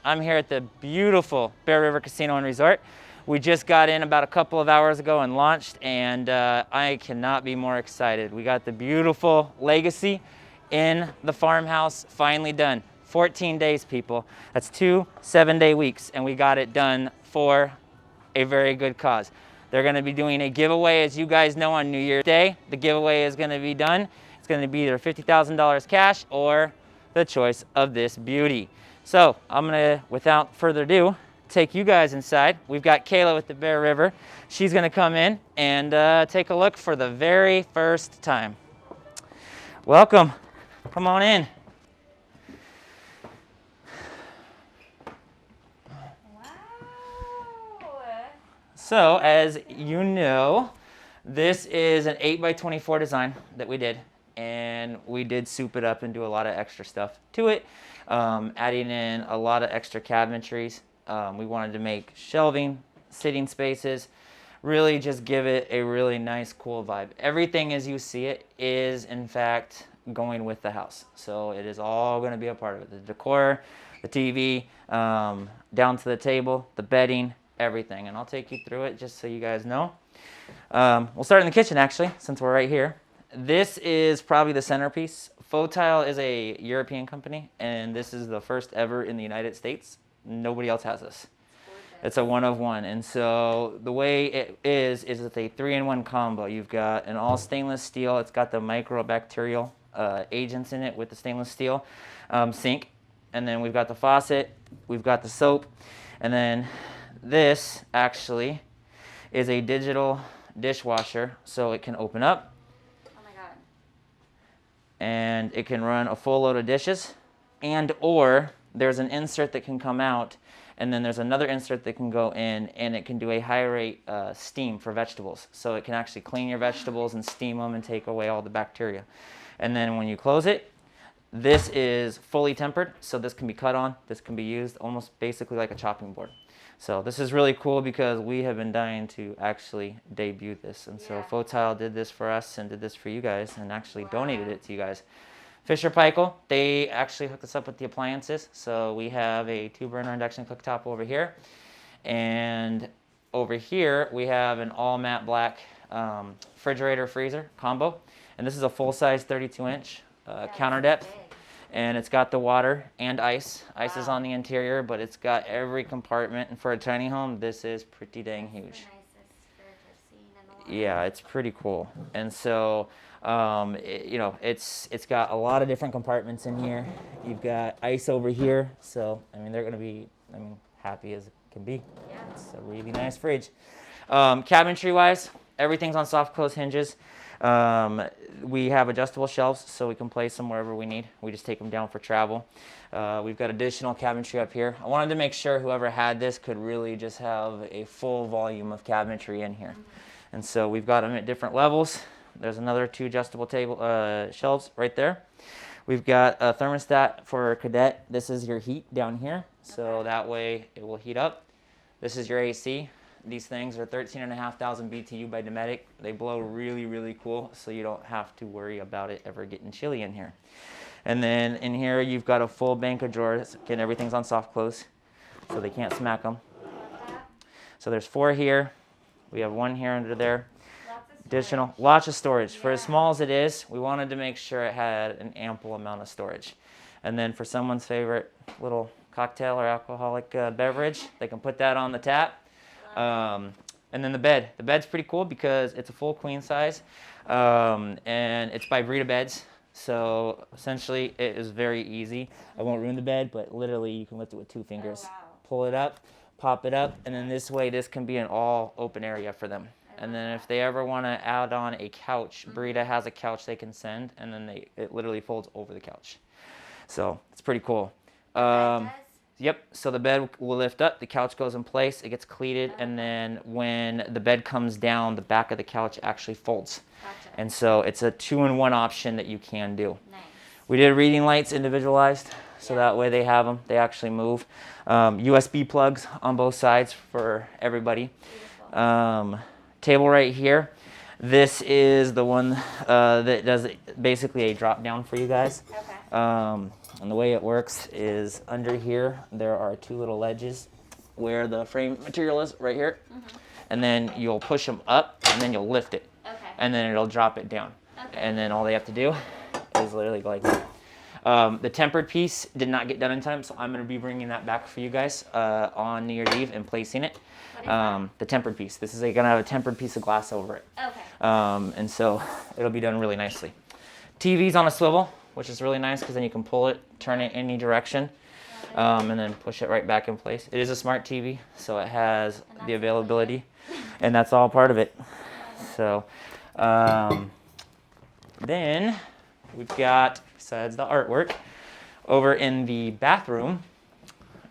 I'm here at the beautiful Bear River Casino and Resort. We just got in about a couple of hours ago and launched, and I cannot be more excited. We got the beautiful Legacy in the farmhouse finally done. 14 days, people. That's 2 7-day weeks, and we got it done for a very good cause. They're going to be doing a giveaway, as you guys know, on New Year's Day. The giveaway is going to be done. It's going to be either $50,000 cash or the choice of this beauty. So I'm going to, without further ado, take you guys inside. We've got Kayla with the Bear River. She's going to come in and take a look for the very first time. Welcome. Come on in. So, as you know, this is an 8x24 design that we did, and we did soup it up and do a lot of extra stuff to it, adding in a lot of extra cabinetries. We wanted to make shelving, sitting spaces, really just give it a really nice, cool vibe. Everything as you see it is, in fact, going with the house. So it is all going to be a part of it. The decor, the TV, down to the table, the bedding, everything, and I'll take you through it just so you guys know. We'll start in the kitchen, actually, since we're right here. This is probably the centerpiece. Fotile is a European company, and this is the first ever in the United States. Nobody else has this. It's a one of one, and so the way it is it's a 3-in-1 combo. You've got an all stainless steel. It's got the microbacterial agents in it with the stainless steel sink, and then we've got the faucet. We've got the soap, and then this actually is a digital dishwasher, so it can open up. Oh my God. And it can run a full load of dishes, and or there's an insert that can come out, and then there's another insert that can go in, and it can do a high rate steam for vegetables. So it can actually clean your vegetables and steam them and take away all the bacteria. And then when you close it, this is fully tempered, so this can be cut on, this can be used almost basically like a chopping board. So this is really cool because we have been dying to actually debut this. And so Fotile did this for us and did this for you guys and actually donated it to you guys. Fisher Paykel, they actually hooked us up with the appliances. So we have a 2-burner induction cooktop over here. And over here, we have an all matte black refrigerator freezer combo. And this is a full-size 32-inch counter depth. And it's got the water and ice. Ice is on the interior, but it's got every compartment. And for a tiny home, this is pretty dang huge. The nicest fridge I've seen in a while. Yeah, it's pretty cool. And so, it's got a lot of different compartments in here. You've got ice over here. So, I mean, they're going to be, happy as it can be. Yeah. It's a really nice fridge. Cabinetry-wise, everything's on soft close hinges. We have adjustable shelves, so we can place them wherever we need. We just take them down for travel. We've got additional cabinetry up here. I wanted to make sure whoever had this could really just have a full volume of cabinetry in here. And so we've got them at different levels. There's another 2 adjustable shelves right there. We've got a thermostat for Cadet. This is your heat down here, so that way it will heat up. This is your AC. These things are 13,500 BTU by Dometic. They blow really, really cool, so you don't have to worry about it ever getting chilly in here. And then in here, you've got a full bank of drawers. Again, everything's on soft close, so they can't smack them. So there's 4 here. We have 1 here under there. Additional, lots of storage. For as small as it is, we wanted to make sure it had an ample amount of storage. And then for someone's favorite little cocktail or alcoholic beverage, they can put that on the tap. And then the bed. The bed's pretty cool because it's a full queen size, and it's by Brita Beds. So essentially, it is very easy. I won't ruin the bed, but literally you can lift it with 2 fingers. Oh, wow. Pull it up, pop it up, and then this way this can be an all open area for them. And then if they ever want to add on a couch, Brita has a couch they can send, and then it literally folds over the couch. So it's pretty cool. Yep, so the bed will lift up, the couch goes in place, it gets cleated, and then when the bed comes down, the back of the couch actually folds. Gotcha. And so it's a 2-in-1 option that you can do. Nice. We did reading lights individualized, so that way they have them, they actually move. USB plugs on both sides for everybody. Table right here. This is the one that does basically a drop down for you guys. Okay. And the way it works is under here, there are two little ledges where the frame material is right here. And then you'll push them up and then you'll lift it. Okay. And then it'll drop it down. Okay. And then all they have to do is literally go like that. The tempered piece did not get done in time, so I'm going to be bringing that back for you guys on New Year's Eve and placing it. What is that? The tempered piece. This is going to have a tempered piece of glass over it. Okay. And so it'll be done really nicely. TV's on a swivel, which is really nice because then you can pull it, turn it any direction, and then push it right back in place. It is a smart TV, so it has the availability, and that's all part of it. So then we've got, besides the artwork, over in the bathroom,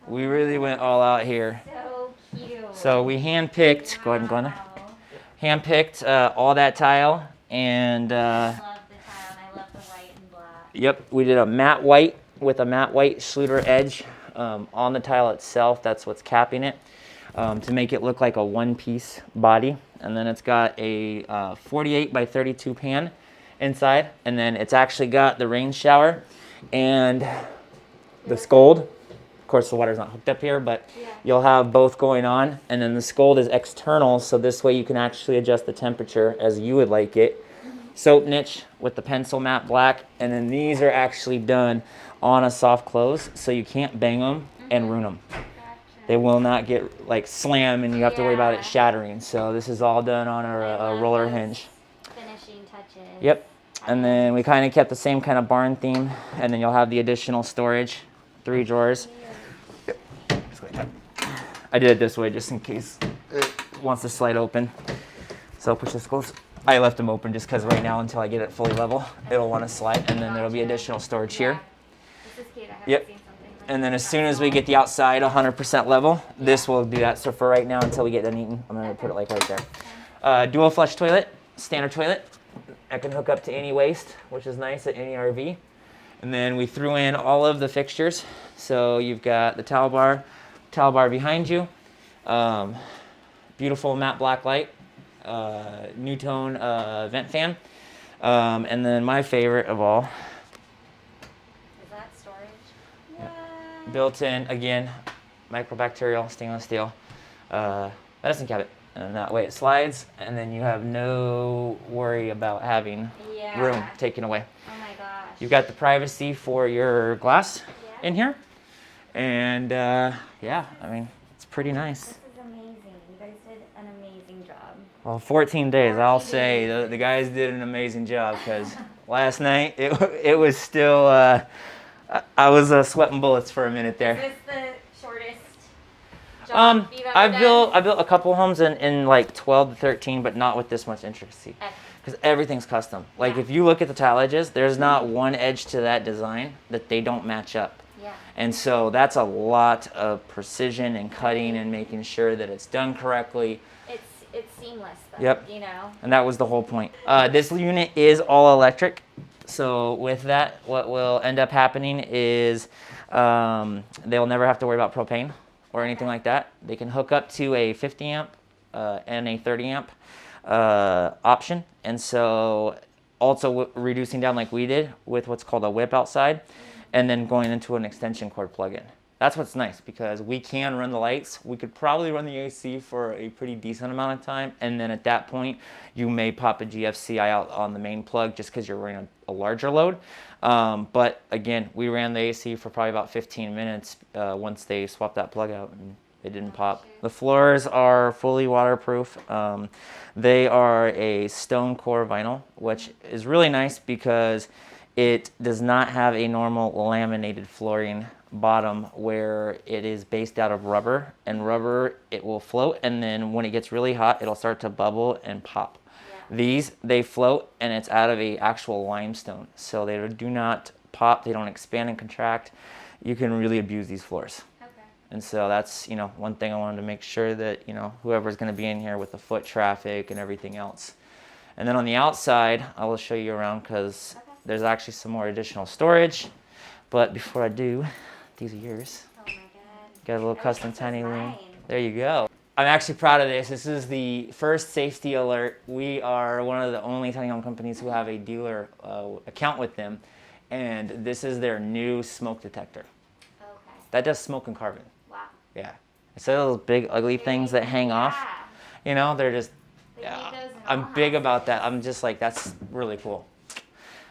we really went all out here. So cute. So we handpicked, go ahead and go in there. Wow. Handpicked all that tile, and I love the tile and I love the white and black. yep, we did a matte white with a matte white Schluter edge on the tile itself. That's what's capping it to make it look like a one-piece body. And then it's got a 48 by 32 pan inside, and then it's actually got the rain shower and the scold. Of course, the water's not hooked up here, but you'll have both going on. And then the scold is external, so this way you can actually adjust the temperature as you would like it. Soap niche with the pencil matte black, and then these are actually done on a soft close, so you can't bang them and ruin them. Gotcha. They will not get like slam and you have to worry about Yeah. it shattering. So this is all done on I a love roller those hinge. finishing touches. Yep. And then we kind of kept the same kind of barn theme, and then you'll have the additional storage, 3 drawers. I did it this way just in case it wants to slide open. So push this close. I left them open just because right now until I get it fully level, it'll want to slide, and then there'll be additional storage here. This is cute. I haven't Yep. seen something like And then as that. soon as we get the outside 100% level, this will do that. So for right now, until we get done eating, I'm gonna put it like right there. Dual flush toilet, standard toilet. I can hook up to any waste, which is nice at any RV. And then we threw in all of the fixtures. So you've got the towel bar behind you, beautiful matte black light, new tone vent fan, and then my favorite of all, Is that storage? What? built in, again, microbacterial stainless steel medicine cabinet. And that way it slides, and then you have no worry about having Yeah. room taken away. Oh my gosh. You've got the privacy for your glass Yeah. in here. And yeah, I mean, it's pretty nice. This is amazing. You guys did an amazing job. Well, 14 days, I'll 14 say days. the guys did an amazing job because last night it was still, I was sweating bullets for a minute Is there. this the shortest job you've ever I done? built a couple homes in like 12 to 13, but not with this much intricacy. Okay. Because everything's custom. Like Yeah. if you look at the tile edges, there's not one edge to that design that they don't match up. Yeah. And so that's a lot of precision and cutting and making sure that it's done correctly. It's seamless though. Yep. You know. And that was the whole point. This unit is all electric. So with that, what will end up happening is they'll never have to worry about propane or anything like that. They can hook up to a 50 amp and a 30 amp option. And so also reducing down like we did with what's called a whip outside, and then going into an extension cord plug-in. That's what's nice because we can run the lights. We could probably run the AC for a pretty decent amount of time, and then at that point, you may pop a GFCI out on the main plug just because you're running a larger load. But again, we ran the AC for probably about 15 minutes once they swapped that plug out, and it didn't pop. The floors are fully waterproof. They are a stone core vinyl, which is really nice because it does not have a normal laminated flooring bottom where it is based out of rubber, and rubber, it will float, and then when it gets really hot, it'll start to bubble and pop. Yeah. These, they float, and it's out of a actual limestone, so they do not pop, they don't expand and contract. You can really abuse these floors. Okay. And so that's, one thing I wanted to make sure that, whoever's going to be in here with the foot traffic and everything else. And then on the outside, I will show you around because there's actually some more additional storage. But before I do, these are yours. Oh my god. Got a little Oh, custom this is tiny room. mine. There you go. I'm actually proud of this. This is the first safety alert. We are one of the only tiny home companies who have a dealer account with them. and this is their new smoke detector. Okay. That does smoke and carbon. Wow. Yeah. Instead of those big ugly things that hang off, you know, they're just, yeah. I'm big about that. I'm just like, that's really cool.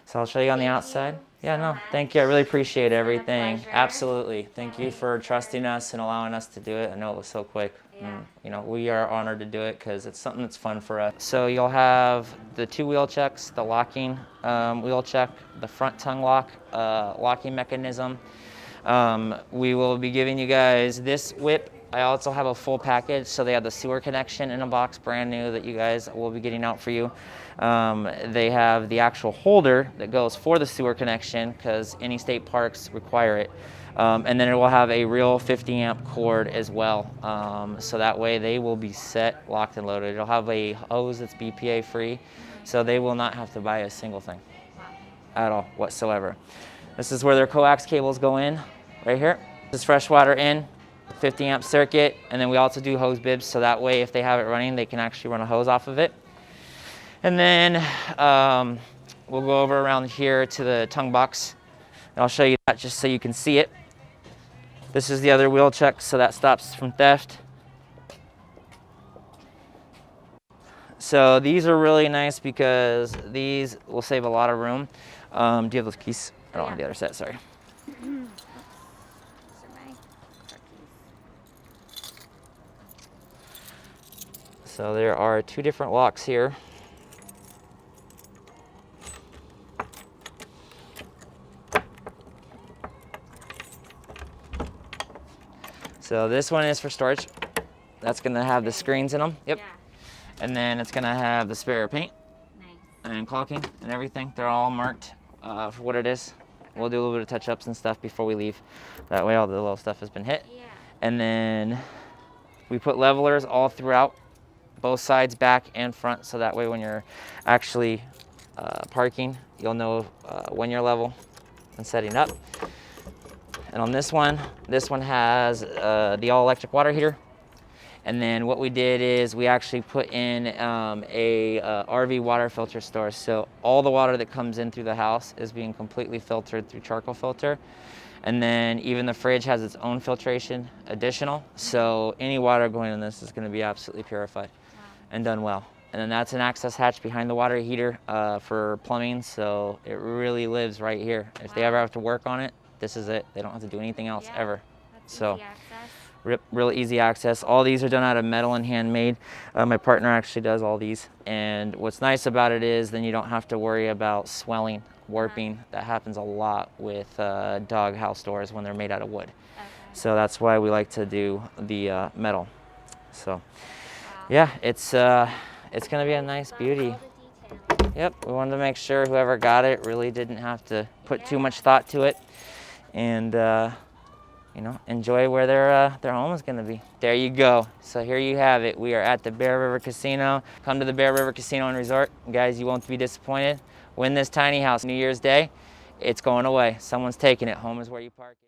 So I'll show you on the outside. Yeah, no, thank you. I really appreciate everything. Absolutely. Thank you for trusting us and allowing us to do it. I know it was so quick. And, you know, we are honored to do it because it's something that's fun for us. So you'll have the 2 wheel checks, the locking wheel check, the front tongue lock, locking mechanism. We will be giving you guys this whip. I also have a full package, so they have the sewer connection in a box, brand new, that you guys will be getting out for you. They have the actual holder that goes for the sewer connection because any state parks require it. And then it will have a real 50 amp cord as well. So that way they will be set, locked and loaded. It'll have a hose that's BPA free, so they will not have to buy a single thing at all whatsoever. This is where their coax cables go in, right here. This is fresh water in, 50 amp circuit, and then we also do hose bibs, so that way if they have it running, they can actually run a hose off of it. And then we'll go over around here to the tongue box. And I'll show you that just so you can see it. This is the other wheel check, so that stops from theft. So these are really nice because these will save a lot of room. Do you have those keys? I don't have the other set, sorry. So there are 2 different locks here. So this one is for storage. That's gonna have the screens in them. Yep. Yeah. And then it's gonna have the spare paint. Nice. And caulking and everything. They're all marked for what it is. We'll do a little bit of touch-ups and stuff before we leave. That way all the little stuff has been hit. Yeah. And then we put levelers all throughout, both sides, back and front, so that way when you're actually parking, you'll know when you're level and setting up. And on this one has the all-electric water heater. And then what we did is we actually put in a RV water filter store. So all the water that comes in through the house is being completely filtered through charcoal filter. And then even the fridge has its own filtration additional. So any water going in this is going to be absolutely purified and done well. And then that's an access hatch behind the water heater for plumbing. So it really lives right here. If they ever have to work on it, this is it. They don't have to do anything else ever. So real easy access. All these are done out of metal and handmade. My partner actually does all these. And what's nice about it is then you don't have to worry about swelling, warping. That happens a lot with dog house doors when they're made out of wood. So that's why we like to do the metal. So yeah, it's gonna be a nice beauty. Yep, we wanted to make sure whoever got it really didn't have to put too much thought to it, and you know, enjoy where their home is gonna be. There you go. So here you have it. We are at the Bear River Casino. Come to the Bear River Casino and Resort, guys. You won't be disappointed. Win this tiny house New Year's Day. It's going away. Someone's taking it. Home is where you park it.